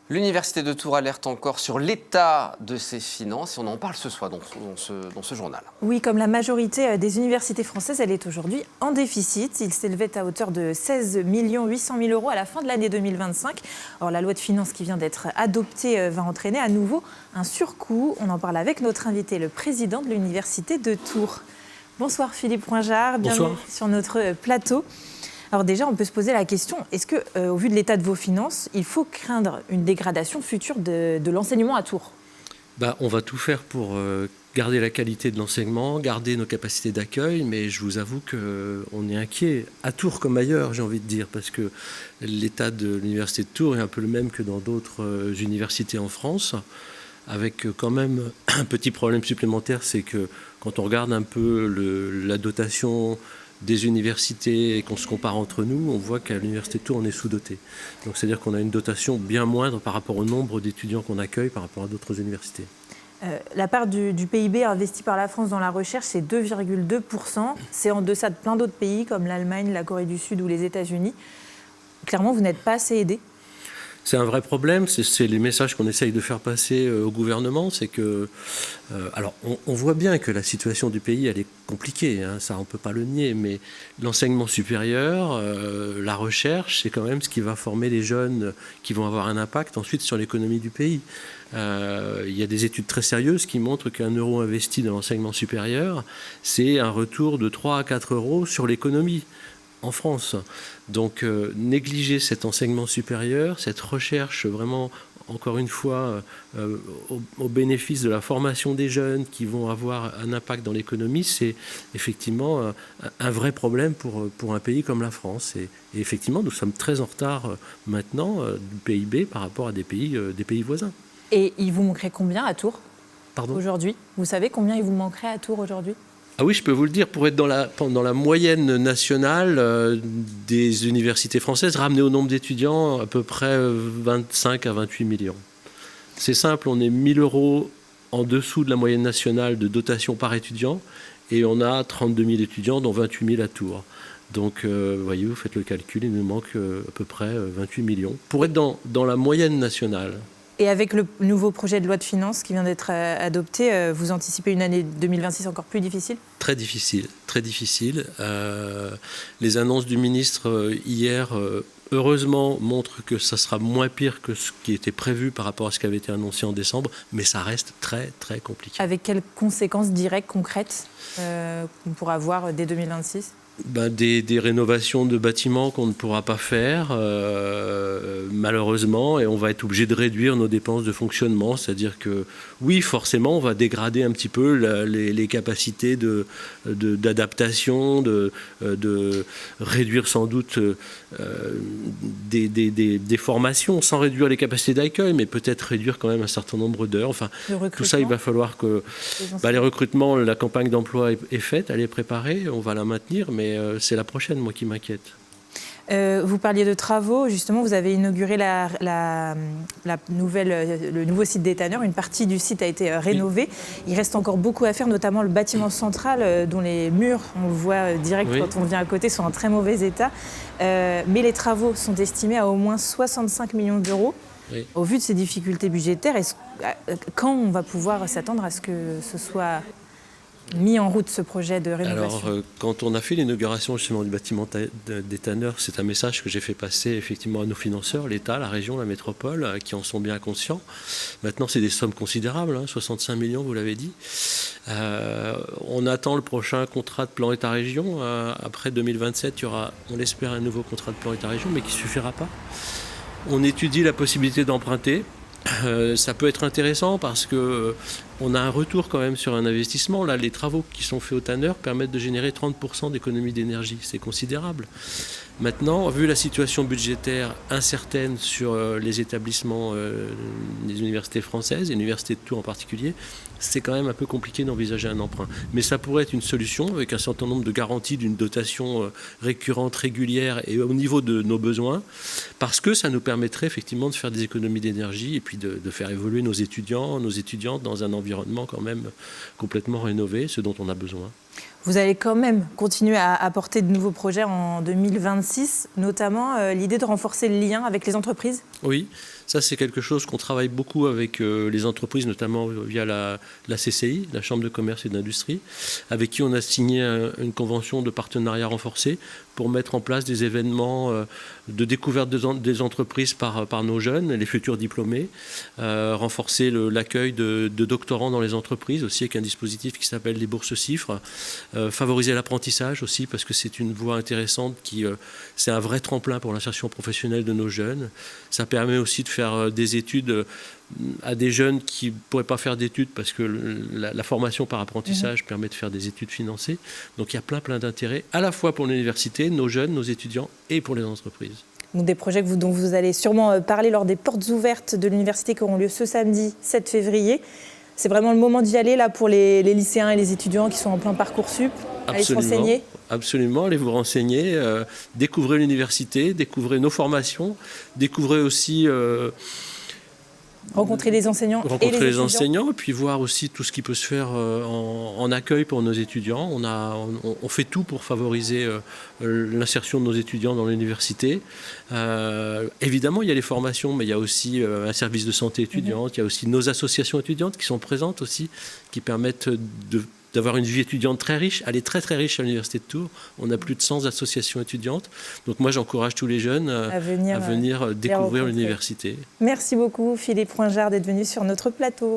L'Université de Tours alerte encore sur l'état de ses finances et on en parle ce soir dans ce journal. Oui, comme la majorité des universités françaises, elle est aujourd'hui en déficit. Il s'élevait à hauteur de 16 800 000 euros à la fin de l'année 2025. Alors, la loi de finances qui vient d'être adoptée va entraîner à nouveau un surcoût. On en parle avec notre invité, le président de l'Université de Tours. Bonsoir Philippe Coinjard, bienvenue sur notre plateau. Alors déjà, on peut se poser la question, est-ce que, au vu de l'état de vos finances, il faut craindre une dégradation future de l'enseignement à Tours ? On va tout faire pour garder la qualité de l'enseignement, garder nos capacités d'accueil, mais je vous avoue qu'on est inquiet, à Tours comme ailleurs, j'ai envie de dire, parce que l'état de l'Université de Tours est un peu le même que dans d'autres universités en France, avec quand même un petit problème supplémentaire, c'est que quand on regarde un peu la dotation des universités et qu'on se compare entre nous, on voit qu'à l'Université de Tours, on est sous-doté. Donc c'est-à-dire qu'on a une dotation bien moindre par rapport au nombre d'étudiants qu'on accueille par rapport à d'autres universités. La part du PIB investi par la France dans la recherche, c'est 2,2%. C'est en deçà de plein d'autres pays comme l'Allemagne, la Corée du Sud ou les États-Unis. Clairement, vous n'êtes pas assez aidés. C'est un vrai problème, c'est les messages qu'on essaye de faire passer au gouvernement, c'est que... alors, on voit bien que la situation du pays, elle est compliquée, hein, ça on ne peut pas le nier, mais l'enseignement supérieur, la recherche, c'est quand même ce qui va former les jeunes qui vont avoir un impact ensuite sur l'économie du pays. Il y a des études très sérieuses qui montrent qu'un euro investi dans l'enseignement supérieur, c'est un retour de 3 à 4 euros sur l'économie en France. Donc négliger cet enseignement supérieur, cette recherche vraiment, encore une fois, au bénéfice de la formation des jeunes qui vont avoir un impact dans l'économie, c'est effectivement un vrai problème pour un pays comme la France. Et effectivement, nous sommes très en retard maintenant du PIB par rapport à des pays voisins. Et il vous manquerait combien à Tours aujourd'hui ? Vous savez combien il vous manquerait à Tours aujourd'hui ? Ah oui, je peux vous le dire, pour être dans la moyenne nationale des universités françaises, ramener au nombre d'étudiants à peu près 25 à 28 millions. C'est simple, on est 1 000 euros en dessous de la moyenne nationale de dotation par étudiant et on a 32 000 étudiants, dont 28 000 à Tours. Donc, voyez, vous faites le calcul, il nous manque à peu près 28 millions pour être dans la moyenne nationale. Et avec le nouveau projet de loi de finances qui vient d'être adopté, vous anticipez une année 2026 encore plus difficile ? Très difficile, très difficile. Les annonces du ministre hier, heureusement, montrent que ça sera moins pire que ce qui était prévu par rapport à ce qui avait été annoncé en décembre, mais ça reste très, très compliqué. Avec quelles conséquences directes, concrètes, qu'on pourra avoir dès 2026 ? Des rénovations de bâtiments qu'on ne pourra pas faire, malheureusement, et on va être obligé de réduire nos dépenses de fonctionnement. C'est-à-dire que, oui, forcément, on va dégrader un petit peu les capacités d'adaptation, de réduire sans doute des formations, sans réduire les capacités d'accueil, mais peut-être réduire quand même un certain nombre d'heures. Enfin, tout ça, il va falloir que... les recrutements, la campagne d'emploi est faite, elle est préparée, on va la maintenir, mais c'est la prochaine, moi, qui m'inquiète. Vous parliez de travaux. Justement, vous avez inauguré le nouveau site des tanneurs. Une partie du site a été rénovée. Il reste encore beaucoup à faire, notamment le bâtiment central, dont les murs, on le voit direct quand on vient à côté, sont en très mauvais état. Mais les travaux sont estimés à au moins 65 millions d'euros. Oui. Au vu de ces difficultés budgétaires, quand on va pouvoir s'attendre à ce que ce soit mis en route, ce projet de rénovation ? Alors, quand on a fait l'inauguration justement du bâtiment des tanneurs, c'est un message que j'ai fait passer effectivement à nos financeurs, l'État, la région, la métropole, qui en sont bien conscients. Maintenant, c'est des sommes considérables, 65 millions, vous l'avez dit. On attend le prochain contrat de plan État-région. Après 2027, il y aura, on l'espère, un nouveau contrat de plan État-région, mais qui ne suffira pas. On étudie la possibilité d'emprunter. Ça peut être intéressant parce qu'on a un retour quand même sur un investissement. Là, les travaux qui sont faits au tanneur permettent de générer 30% d'économie d'énergie. C'est considérable. Maintenant, vu la situation budgétaire incertaine sur les établissements des universités françaises, et l'université de Tours en particulier, c'est quand même un peu compliqué d'envisager un emprunt. Mais ça pourrait être une solution avec un certain nombre de garanties d'une dotation récurrente, régulière et au niveau de nos besoins, parce que ça nous permettrait effectivement de faire des économies d'énergie et puis de faire évoluer nos étudiants, nos étudiantes dans un environnement quand même complètement rénové, ce dont on a besoin. Vous allez quand même continuer à apporter de nouveaux projets en 2026, notamment l'idée de renforcer le lien avec les entreprises ? Oui, Ça, c'est quelque chose qu'on travaille beaucoup avec les entreprises, notamment via la CCI, la Chambre de commerce et d'industrie, avec qui on a signé une convention de partenariat renforcé pour mettre en place des événements de découverte des entreprises par nos jeunes, les futurs diplômés, renforcer l'accueil de doctorants dans les entreprises, aussi avec un dispositif qui s'appelle les bourses CIFRE, favoriser l'apprentissage aussi, parce que c'est une voie intéressante, c'est un vrai tremplin pour l'insertion professionnelle de nos jeunes. Ça permet aussi de faire des études à des jeunes qui ne pourraient pas faire d'études parce que la formation par apprentissage permet de faire des études financées. Donc il y a plein d'intérêts, à la fois pour l'université, nos jeunes, nos étudiants et pour les entreprises. Donc des projets dont vous allez sûrement parler lors des portes ouvertes de l'université qui auront lieu ce samedi 7 février. C'est vraiment le moment d'y aller là, pour les lycéens et les étudiants qui sont en plein Parcoursup. Allez se renseigner. Absolument, allez vous renseigner, découvrez l'université, découvrez nos formations, découvrez aussi... rencontrer les enseignants et puis voir aussi tout ce qui peut se faire en accueil pour nos étudiants. On fait tout pour favoriser l'insertion de nos étudiants dans l'université. Évidemment, il y a les formations, mais il y a aussi un service de santé étudiante, il y a aussi nos associations étudiantes qui sont présentes aussi, qui permettent d'avoir une vie étudiante très riche. Elle est très riche à l'Université de Tours. On a plus de 100 associations étudiantes. Donc moi, j'encourage tous les jeunes à venir découvrir l'université. Merci beaucoup Philippe Froingard d'être venu sur notre plateau.